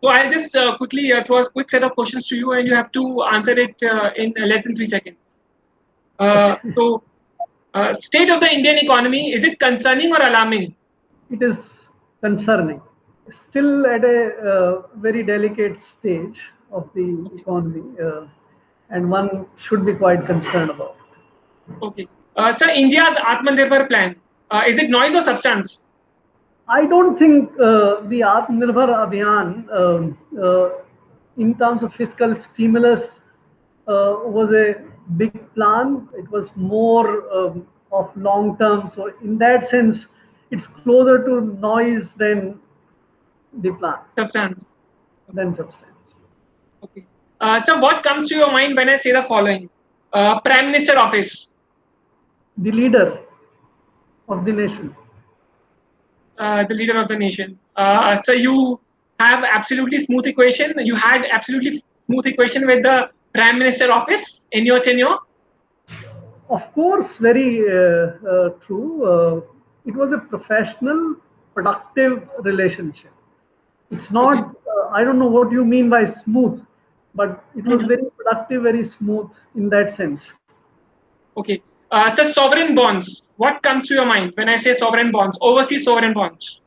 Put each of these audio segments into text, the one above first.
So I'll just quickly throw a quick set of questions to you, and you have to answer it in less than 3 seconds. State of the Indian economy, is it concerning or alarming? It is concerning. Still at a very delicate stage of the economy, and one should be quite concerned about it. Okay. Sir, India's Atmanirbhar plan, is it noise or substance? I don't think the Atmanirbhar Abhiyan, in terms of fiscal stimulus, was a big plan. It was more of long term. So, in that sense, it's closer to noise than the plan. Substance. Than substance. Okay. So, what comes to your mind when I say the following? Prime Minister office. The leader of the nation. The leader of the nation. So you have absolutely smooth equation. You had absolutely smooth equation with the Prime Minister office in your tenure. Of course, very true. It was a professional, productive relationship. It's not. Okay. I don't know what you mean by smooth, but it was very productive, very smooth in that sense. Okay. So sovereign bonds. What comes to your mind when I say sovereign bonds? Overseas sovereign bonds.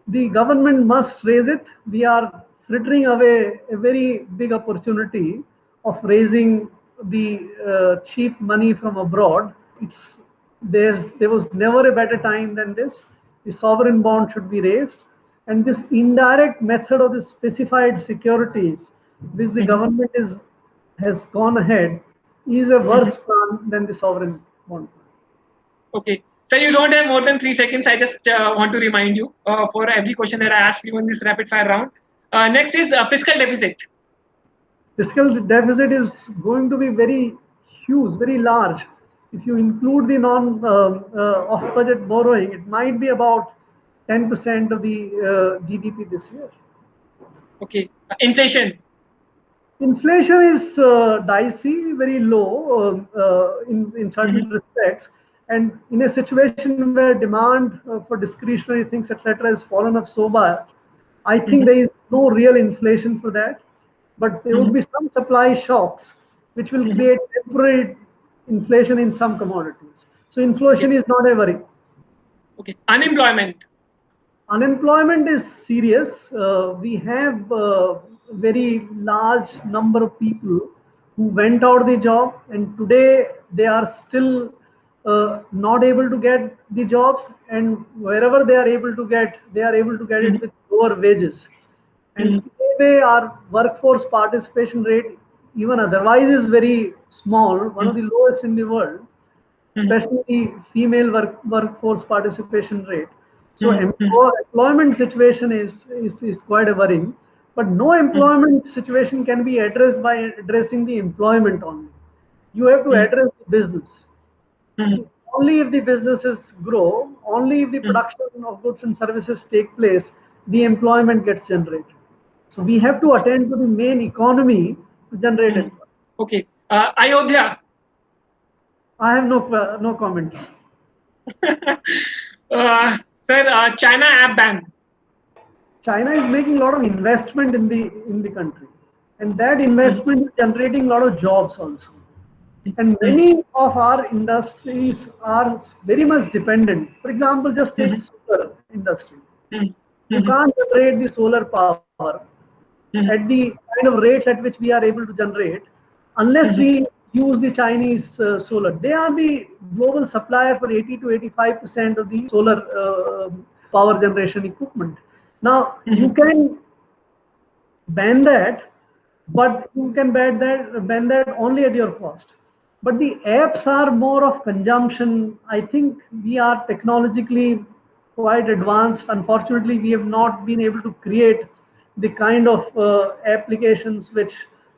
The government must raise it. We are frittering away a very big opportunity of raising the cheap money from abroad. There was never a better time than this. The sovereign bond should be raised, and this indirect method of the specified securities, which the government has gone ahead, is a worse plan than the sovereign bond. Okay. So you don't have more than 3 seconds. I just want to remind you for every question that I ask you in this rapid fire round. Next is fiscal deficit. Fiscal deficit is going to be very huge, very large. If you include the non off budget borrowing, it might be about 10% of the GDP this year. Okay. Inflation. Inflation is dicey, very low in certain respects, and in a situation where demand for discretionary things, etc., has fallen off so much, I think there is no real inflation for that, but there would be some supply shocks which will create temporary inflation in some commodities. So inflation is not a worry. Okay. Unemployment. Unemployment is serious. We have a very large number of people who went out of the job, and today they are still not able to get the jobs, and wherever they are able to get, they are able to get it with lower wages. And anyway, our workforce participation rate, even otherwise, is very small, one of the lowest in the world, especially the female workforce participation rate. So employment situation is quite a worrying, but no employment situation can be addressed by addressing the employment only. You have to address the business. Only if the businesses grow, only if the production of goods and services take place, the employment gets generated. So we have to attend to the main economy to generate employment. Okay. Ayodhya. I have no comments. Sir, China app ban. China is making a lot of investment in the country, and that investment is generating a lot of jobs also. And many of our industries are very much dependent. For example, just take solar industry. You can't generate the solar power at the kind of rates at which we are able to generate unless we use the Chinese solar. They are the global supplier for 80 to 85% of the solar power generation equipment. Now, you can ban that, but you can ban that only at your cost. But the apps are more of consumption. I think we are technologically quite advanced. Unfortunately, we have not been able to create the kind of applications which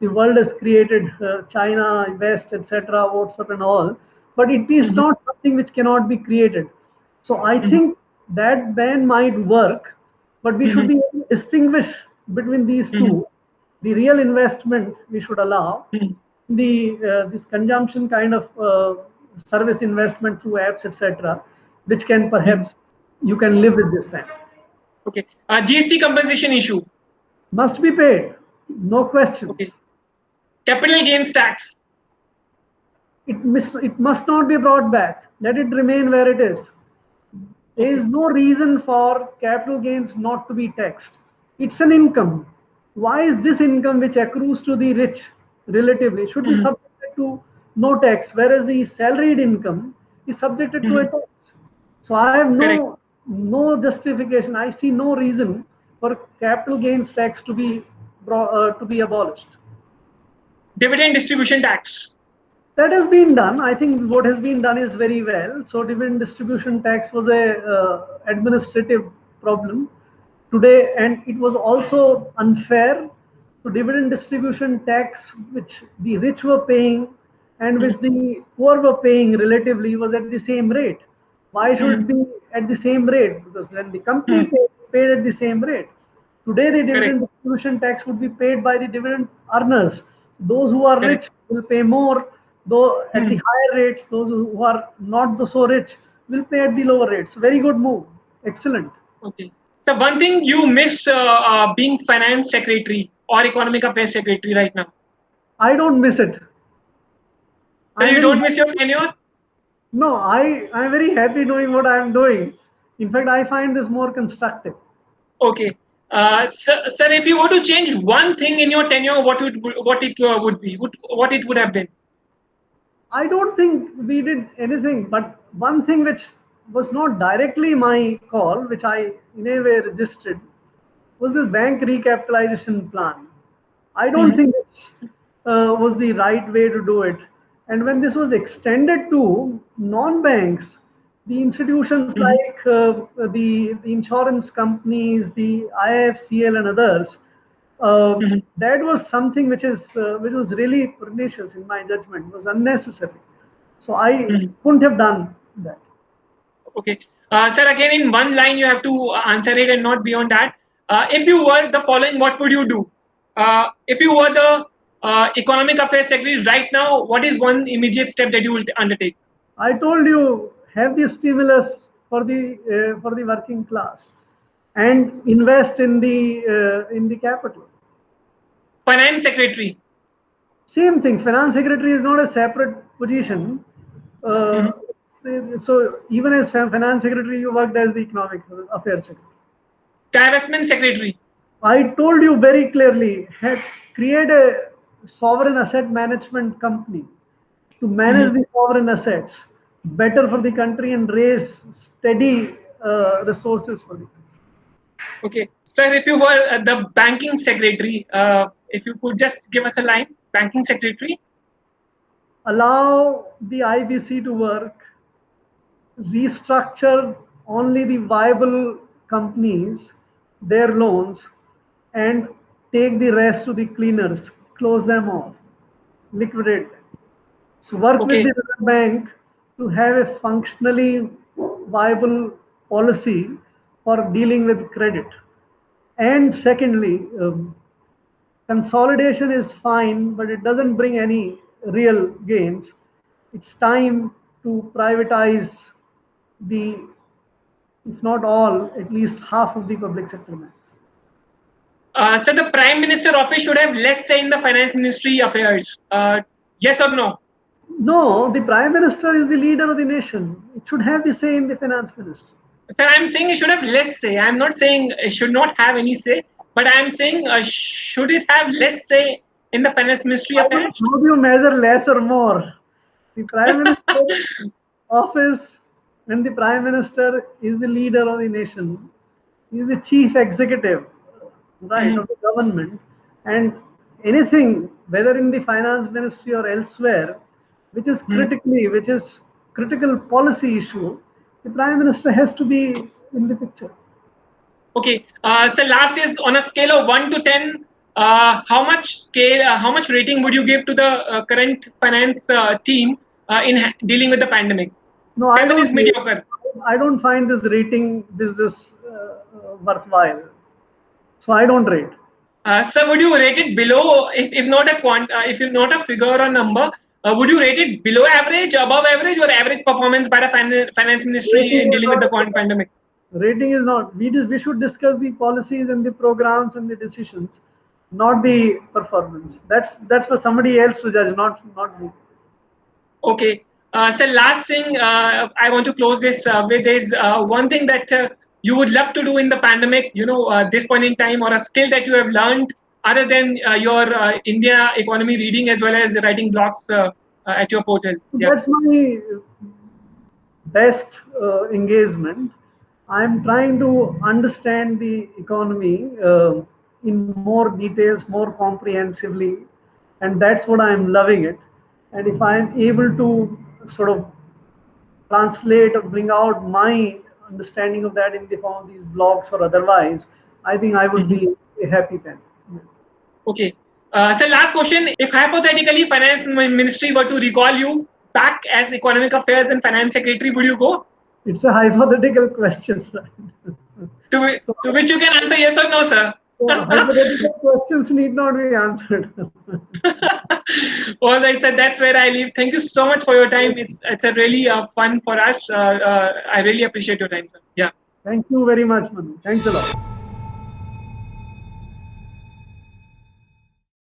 the world has created, China, West, etc., WhatsApp and all. But it is not something which cannot be created. So I think that ban might work, but we should be able to distinguish between these two. The real investment we should allow, the this consumption kind of service investment through apps, etc., which can perhaps you can live with this ban. Okay. GST compensation issue. Must be paid, no questions. Okay. Capital gains tax. It must not be brought back. Let it remain where it is. There is Okay. no reason for capital gains not to be taxed. It's an income. Why is this income which accrues to the rich relatively should be Mhm. subjected to no tax, whereas the salaried income is subjected to a Mhm. tax? So I have Correct. no justification. I see no reason for capital gains tax to be abolished. Dividend distribution tax. That has been done. I think what has been done is very well. So dividend distribution tax was a administrative problem today, and it was also unfair. So dividend distribution tax, which the rich were paying and which Mhm. the poor were paying relatively, was at the same rate. Why should it Mhm. be at the same rate? Because then the company Mhm. paid at the same rate. Today, the Correct. dividend distribution tax would be paid by the dividend earners. Those who are Correct. rich will pay more, though at the Mhm. higher rates. Those who are not so rich will pay at the lower rates. Very good move. Excellent. Okay. So one thing you miss being finance secretary or economic affairs secretary right now. I don't miss it. So I'm you very don't miss your happy. tenure. No, I'm very happy doing what I'm doing. In fact, I find this more constructive. Okay. Sir, if you were to change one thing in your tenure, what it would be? What it would have been? I don't think we did anything, but one thing which was not directly my call, which I in a way registered, was this bank recapitalization plan. I don't Mhm. think this was the right way to do it. And when this was extended to non-banks, the institutions Mhm. like the insurance companies, the IFCL and others, Mhm. that was something which was really pernicious in my judgment. It was unnecessary. So I Mhm. couldn't have done that. Okay. Sir, again, in one line, you have to answer it and not beyond that. If you were the following, what would you do? If you were the economic affairs secretary right now, what is one immediate step that you will undertake? I told you have the stimulus for the working class and invest in the capital. Finance secretary. Same thing. Finance secretary is not a separate position. Uh, Mhm. so even as finance secretary, you worked as the economic affairs secretary. Divestment secretary. I told you very clearly, create a sovereign asset management company to manage Mhm. the sovereign assets better for the country and raise steady resources for the country. Okay. Sir, if you were the banking secretary, if you could just give us a line, banking secretary. Allow the IBC to work, restructure only the viable companies, their loans, and take the rest to the cleaners, close them off, liquidate them. So work with the Okay. Reserve Bank to have a functionally viable policy for dealing with credit. And secondly, consolidation is fine, but it doesn't bring any real gains. It's time to privatize the, if not all, at least half of the public sector banks. So the prime minister office should have less say in the finance ministry affairs. Yes or no? No, the prime minister is the leader of the nation. It should have the say in the finance ministry. Sir, I'm saying it should have less say. I'm not saying it should not have any say, but I'm saying should it have less say in the finance ministry affairs? How do you measure less or more? The prime minister office when the prime minister is the leader of the nation. He is the chief executive, right, Mhm. of the government, and anything, whether in the finance ministry or elsewhere, Mhm. which is critical policy issue, the prime minister has to be in the picture. Okay. So last is on a scale of 1 to 10. How much rating would you give to the current finance team in dealing with the pandemic? No, 7 is mediocre. I don't find this rating business worthwhile. So I don't rate. So would you rate it below, if not a if you're not a figure or number, would you rate it below average, above average, or average performance by the finance ministry Rating in is dealing with not the a pandemic? rating is not. We should discuss the policies and the programs and the decisions. not the performance. That's for somebody else to judge, not me. Okay. So last thing I want to close this with is one thing that you would love to do in the pandemic, this point in time, or a skill that you have learned other than your India economy reading as well as writing blogs at your portal. So Yeah. that's my best engagement. I'm trying to understand the economy in more details, more comprehensively, and that's what I'm loving it. And if I'm able to sort of translate or bring out my understanding of that in the form of these blogs or otherwise, I think I would Mhm. be a happy man. Okay. So last question: if hypothetically finance ministry were to recall you back as economic affairs and finance secretary, would you go? It's a hypothetical question, right? To which you can answer yes or no, sir. So hypothetical questions need not be answered. All right, sir. That's where I leave. Thank you so much for your time. It's a really fun for us. I really appreciate your time, sir. Yeah. Thank you very much, Manu. Thanks a lot.